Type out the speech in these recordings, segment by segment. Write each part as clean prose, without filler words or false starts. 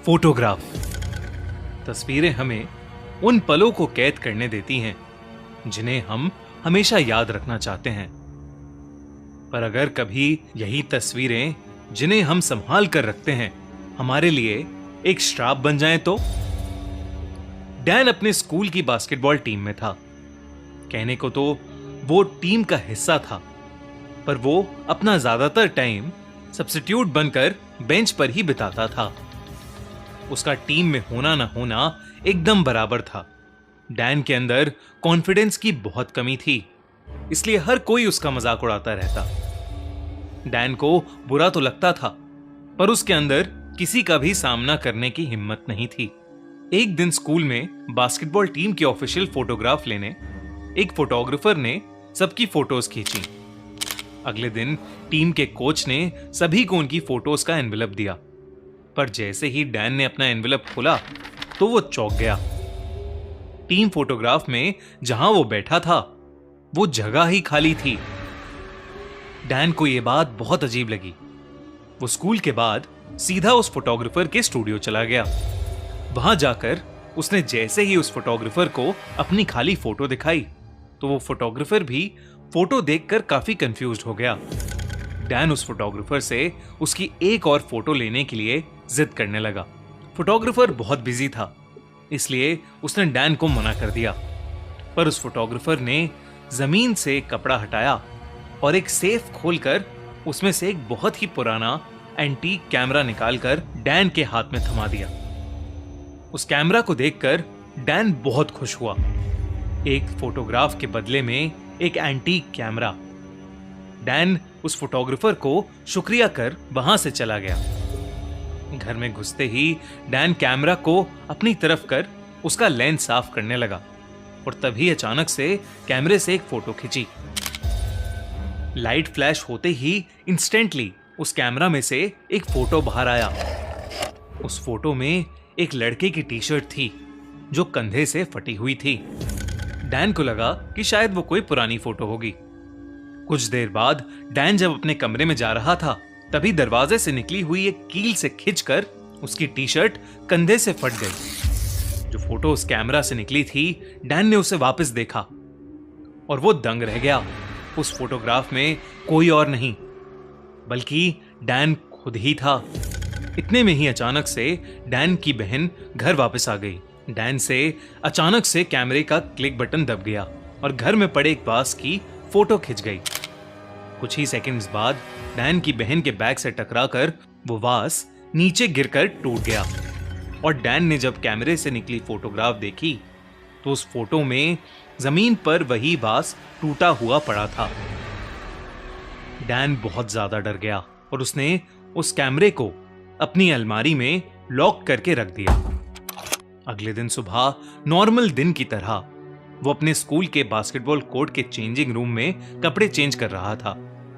Photograph. तस्वीरें हमें उन पलों को कैद करने देती हैं जिन्हें हम हमेशा याद रखना चाहते हैं। पर अगर कभी यही तस्वीरें जिन्हें हम संभाल कर रखते हैं हमारे लिए एक श्राप बन जाएं तो? डैन अपने स्कूल की बास्केटबॉल टीम में था। कहने को तो वो टीम का हिस्सा था, पर वो अपना ज्यादातर टाइम सब्स्टिट्यूट बनकर बेंच पर ही बिताता था। उसका टीम में होना ना होना एकदम बराबर था। डैन के अंदर कॉन्फिडेंस की बहुत कमी थी, इसलिए हर कोई उसका मजाक उड़ाता रहता। डैन को बुरा तो लगता था, पर उसके अंदर किसी का भी सामना करने की हिम्मत नहीं थी। एक दिन स्कूल में बास्केटबॉल टीम की ऑफिशियल फोटोग्राफ लेने एक फोटोग्राफर ने सबकी फोटोज खींची। अगले दिन टीम के कोच ने सभी को उनकी फोटोज का एनवेलप दिया, पर जैसे ही डैन ने अपना एनवेलप खोला तो वो चौंक गया। टीम फोटोग्राफ में जहां वो बैठा था वो जगह ही खाली थी। डैन को यह बात बहुत अजीब लगी। वो स्कूल के बाद सीधा उस फोटोग्राफर के स्टूडियो चला गया। वहां जाकर उसने जैसे ही उस फोटोग्राफर को अपनी खाली फोटो दिखाई तो वो फोटोग्राफर भी फोटो देखकर काफी कंफ्यूज्ड हो गया। डैन उस फोटोग्राफर से उसकी एक और फोटो लेने के लिए जिद करने लगा। फोटोग्राफर बहुत बिजी था, इसलिए उसने डैन को मना कर दिया। पर उस फोटोग्राफर ने जमीन से कपड़ा हटाया और एक सेफ खोलकर उसमें से एक बहुत ही पुराना एंटीक कैमरा निकालकर डैन के हाथ में थमा दिया। उस कैमरा को देखकर डैन बहुत खुश हुआ। एक फोटोग्राफ के बदले में एक एंटीक कैमरा। डैन उस फोटोग्राफर को शुक्रिया कर वहां से चला गया। घर में घुसते ही डैन कैमरा को अपनी तरफ कर उसका लेंस साफ करने लगा और तभी अचानक से कैमरे से एक फोटो खींची। लाइट फ्लैश होते ही इंस्टेंटली उस कैमरा में से एक फोटो बाहर आया। उस फोटो में एक लड़के की टी शर्ट थी जो कंधे से फटी हुई थी। डैन को लगा कि शायद वो कोई पुरानी फोटो होगी। कुछ देर बाद डैन जब अपने कमरे में जा रहा था तभी दरवाजे से निकली हुई एक कील से खिंचकर उसकी टी शर्ट कंधे से फट गई। जो फोटो उस कैमरा से निकली थी, डैन ने उसे वापस देखा और वो दंग रह गया। उस फोटोग्राफ में कोई और नहीं बल्कि डैन खुद ही था। इतने में ही अचानक से डैन की बहन घर वापस आ गई। डैन से अचानक से कैमरे का क्लिक बटन दब गया और घर में पड़े एक बांस की फोटो खिंच गई। कुछ ही सेकंड्स बाद डैन की बहन के बैग से टकराकर वो वास नीचे गिरकर टूट गया और डैन ने जब कैमरे से निकली फोटोग्राफ देखी तो उस फोटो में जमीन पर वही वास टूटा हुआ पड़ा था। डैन बहुत ज्यादा डर गया और उसने उस कैमरे को अपनी अलमारी में लॉक करके रख दिया। अगले दिन सुबह नॉर्मल दिन की तरह वो अपने स्कूल के बास्केटबॉल कोर्ट के चेंजिंग रूम में कपड़े चेंज कर रहा था,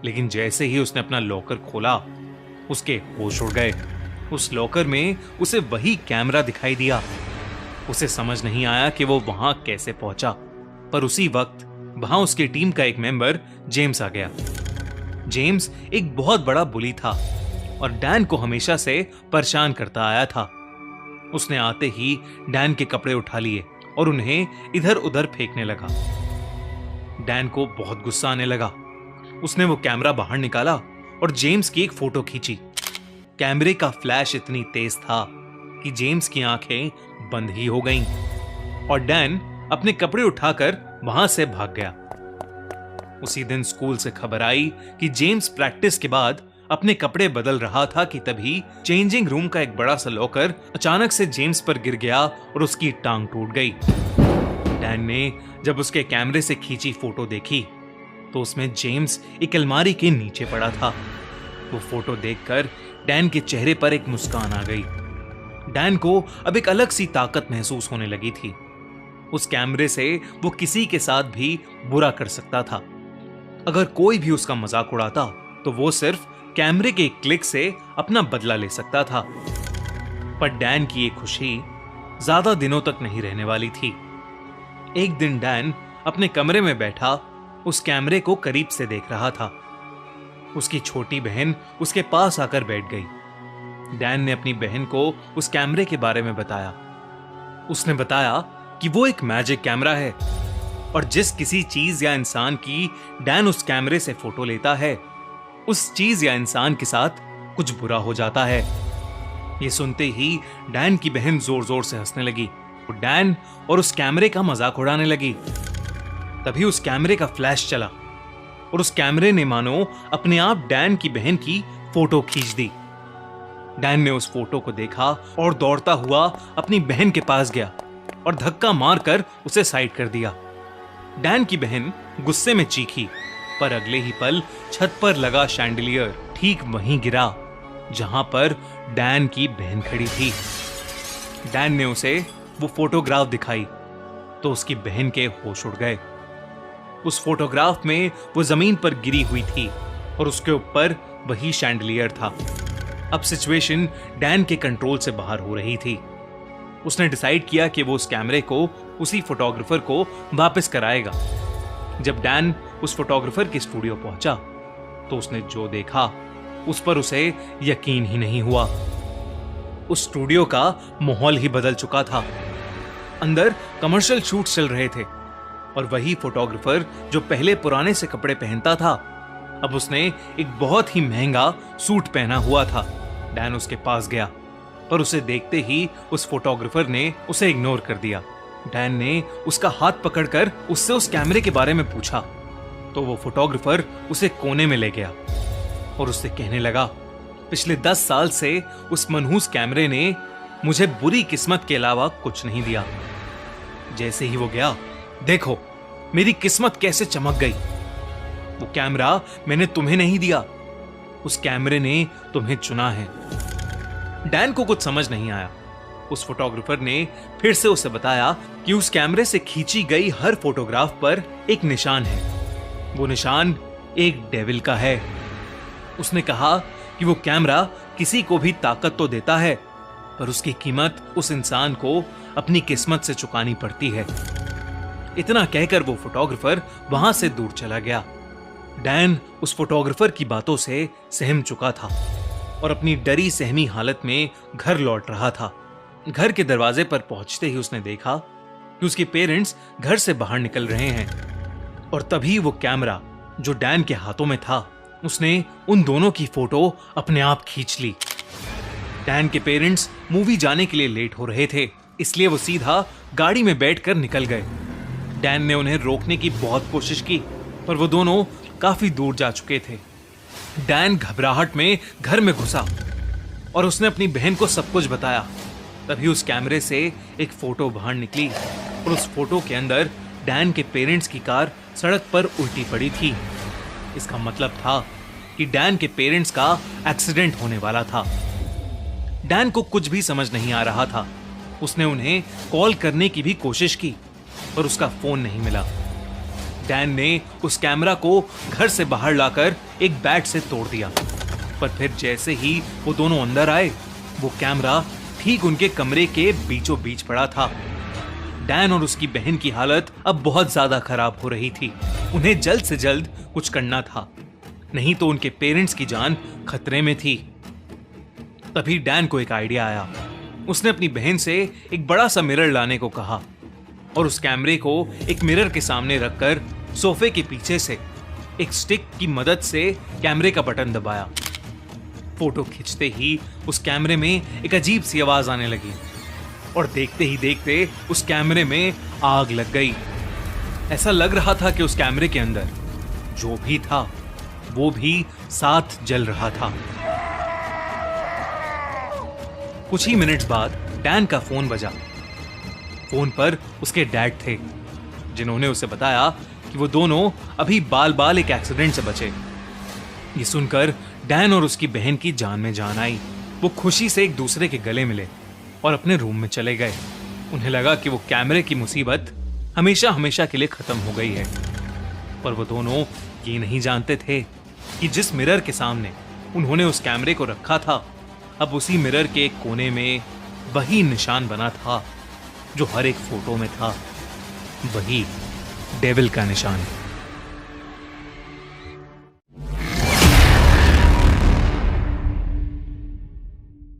लेकिन जैसे ही उसने अपना लॉकर खोला उसके होश उड़ गए। उस लॉकर में उसे वही कैमरा दिखाई दिया। उसे समझ नहीं आया कि वो वहां कैसे पहुंचा, पर उसी वक्त वहां उसकी टीम का एक मेंबर जेम्स आ गया। जेम्स एक बहुत बड़ा बुली था और डैन को हमेशा से परेशान करता आया था। उसने आते ही डैन के कपड़े उठा लिए और उन्हें इधर उधर फेंकने लगा। डैन को बहुत गुस्सा आने लगा। उसने वो कैमरा बाहर निकाला और जेम्स की एक फोटो खींची। कैमरे का फ्लैश इतनी तेज था कि जेम्स की आंखें बंद ही हो गईं और डैन अपने कपड़े उठाकर वहां से भाग गया। उसी दिन स्कूल से खबर आई कि जेम्स प्रैक्टिस के बाद अपने कपड़े बदल रहा था कि तभी चेंजिंग रूम का एक बड़ा सा लॉकर अचानक से जेम्स पर गिर गया और उसकी टांग टूट गई। डैन ने जब उसके कैमरे से खींची फोटो देखी तो उसमें जेम्स एक अलमारी के नीचे पड़ा था। वो फोटो देखकर डैन के चेहरे पर एक मुस्कान आ गई। डैन को अब एक अलग सी ताकत महसूस होने लगी थी। उस कैमरे से वो किसी के साथ भी बुरा कर सकता था। अगर कोई भी उसका मजाक उड़ाता तो वो सिर्फ कैमरे के क्लिक से अपना बदला ले सकता था। पर डैन की ये खुशी ज्यादा दिनों तक नहीं रहने वाली थी। एक दिन डैन अपने कमरे में बैठा उस कैमरे को करीब से देख रहा था। उसकी छोटी बहन उसके पास आकर बैठ गई। डैन ने अपनी बहन को उस कैमरे के बारे में बताया। उसने बताया कि वो एक मैजिक कैमरा है और जिस किसी चीज या इंसान की डैन उस कैमरे से फोटो लेता है, उस चीज या इंसान के साथ कुछ बुरा हो जाता है। ये सुनते ही डैन की बहन जोर जोर से हंसने लगी। वो डैन और उस कैमरे का मजाक उड़ाने लगी। तभी उस कैमरे का फ्लैश चला और उस कैमरे ने मानो अपने आप डैन की बहन की फोटो खींच दी। डैन ने उस फोटो को देखा और दौड़ता हुआ अपनी बहन के पास गया और धक्का मारकर उसे साइड कर दिया। डैन की बहन गुस्से में चीखी, पर अगले ही पल छत पर लगा शैंडलियर ठीक वहीं गिरा जहां पर डैन की बहन खड़ी थी। डैन ने उसे वो फोटोग्राफ दिखाई तो उसकी बहन के होश उड़ गए। उस फोटोग्राफ में वो जमीन पर गिरी हुई थी और उसके ऊपर वही शैंडलियर था। अब सिचुएशन डैन के कंट्रोल से बाहर हो रही थी। उसने डिसाइड किया कि वो उस कैमरे को उसी फोटोग्राफर को वापस कराएगा। जब डैन उस फोटोग्राफर के स्टूडियो पहुंचा तो उसने जो देखा उस पर उसे यकीन ही नहीं हुआ। उस स्टूडियो का माहौल ही बदल चुका था। अंदर कमर्शियल शूट चल रहे थे और वही फोटोग्राफर जो पहले पुराने से कपड़े पहनता था, अब उसने एक बहुत ही महंगा सूट पहना हुआ था। डैन उसके पास गया पर उसे देखते ही उस फोटोग्राफर ने उसे इग्नोर कर दिया। डैन ने उसका हाथ पकड़कर उससे उस कैमरे के बारे में पूछा तो वो फोटोग्राफर उसे कोने में ले गया और उससे कहने लगा, पिछले 10 साल से उस मनहूस कैमरे ने मुझे बुरी किस्मत के अलावा कुछ नहीं दिया। जैसे ही वो गया, देखो मेरी किस्मत कैसे चमक गई। वो कैमरा मैंने तुम्हें नहीं दिया, उस कैमरे ने तुम्हें चुना है। डैन को कुछ समझ नहीं आया। उस फोटोग्राफर ने फिर से उसे बताया कि उस कैमरे से खींची गई हर फोटोग्राफ पर एक निशान है। वो निशान एक डेविल का है। उसने कहा कि वो कैमरा किसी को भी ताकत तो देता है, पर उसकी कीमत उस इंसान को अपनी किस्मत से चुकानी पड़ती है। इतना कहकर वो फोटोग्राफर वहां से दूर चला गया। डैन उस फोटोग्राफर की बातों से सहम चुका था और अपनी डरी सहमी हालत में घर लौट रहा था। घर के दरवाजे पर पहुंचते ही उसने देखा कि उसके पेरेंट्स घर से बाहर निकल रहे हैं और तभी वो कैमरा जो डैन के हाथों में था, उसने उन दोनों की फोटो अपने आप खींच ली। डैन के पेरेंट्स मूवी जाने के लिए लेट हो रहे थे, इसलिए वो सीधा गाड़ी में बैठकर निकल गए। डैन ने उन्हें रोकने की बहुत कोशिश की, पर वो दोनों काफी दूर जा चुके थे। डैन घबराहट में घर में घुसा और उसने अपनी बहन को सब कुछ बताया। तभी उस कैमरे से एक फोटो बाहर निकली और उस फोटो के अंदर डैन के पेरेंट्स की कार सड़क पर उल्टी पड़ी थी। इसका मतलब था कि डैन के पेरेंट्स का एक्सीडेंट होने वाला था। डैन को कुछ भी समझ नहीं आ रहा था। उसने उन्हें कॉल करने की भी कोशिश की, पर उसका फोन नहीं मिला। डैन ने उस कैमरा को घर से बाहर लाकर एक बैट से तोड़ दिया, पर फिर जैसे ही वो दोनों अंदर आए, वो कैमरा ठीक उनके कमरे के बीचों बीच पड़ा था। डैन और उसकी बहन की हालत अब बहुत ज्यादा खराब हो रही थी। उन्हें जल्द से जल्द कुछ करना था, नहीं तो उनके पेरेंट्स की जान खतरे में थी। तभी डैन को एक आइडिया आया। उसने अपनी बहन से एक बड़ा सा मिरर लाने को कहा और उस कैमरे को एक मिरर के सामने रखकर सोफे के पीछे से एक स्टिक की मदद से कैमरे का बटन दबाया। फोटो खींचते ही उस कैमरे में एक अजीब सी आवाज आने लगी और देखते ही देखते उस कैमरे में आग लग गई। ऐसा लग रहा था कि उस कैमरे के अंदर जो भी था वो भी साथ जल रहा था। कुछ ही मिनट्स बाद डैन का फोन बजा। फोन पर उसके डैड थे, जिन्होंने उसे बताया कि वो दोनों अभी बाल बाल एक एक्सीडेंट से बचे। ये सुनकर डैन और उसकी बहन की जान में जान आई। वो खुशी से एक दूसरे के गले मिले और अपने रूम में चले गए। उन्हें लगा कि वो कैमरे की मुसीबत हमेशा हमेशा के लिए खत्म हो गई है, पर वो दोनों ये नहीं जानते थे कि जिस मिरर के सामने उन्होंने उस कैमरे को रखा था, अब उसी मिरर के एक कोने में वही निशान बना था जो हर एक फोटो में था, वही डेविल का निशान।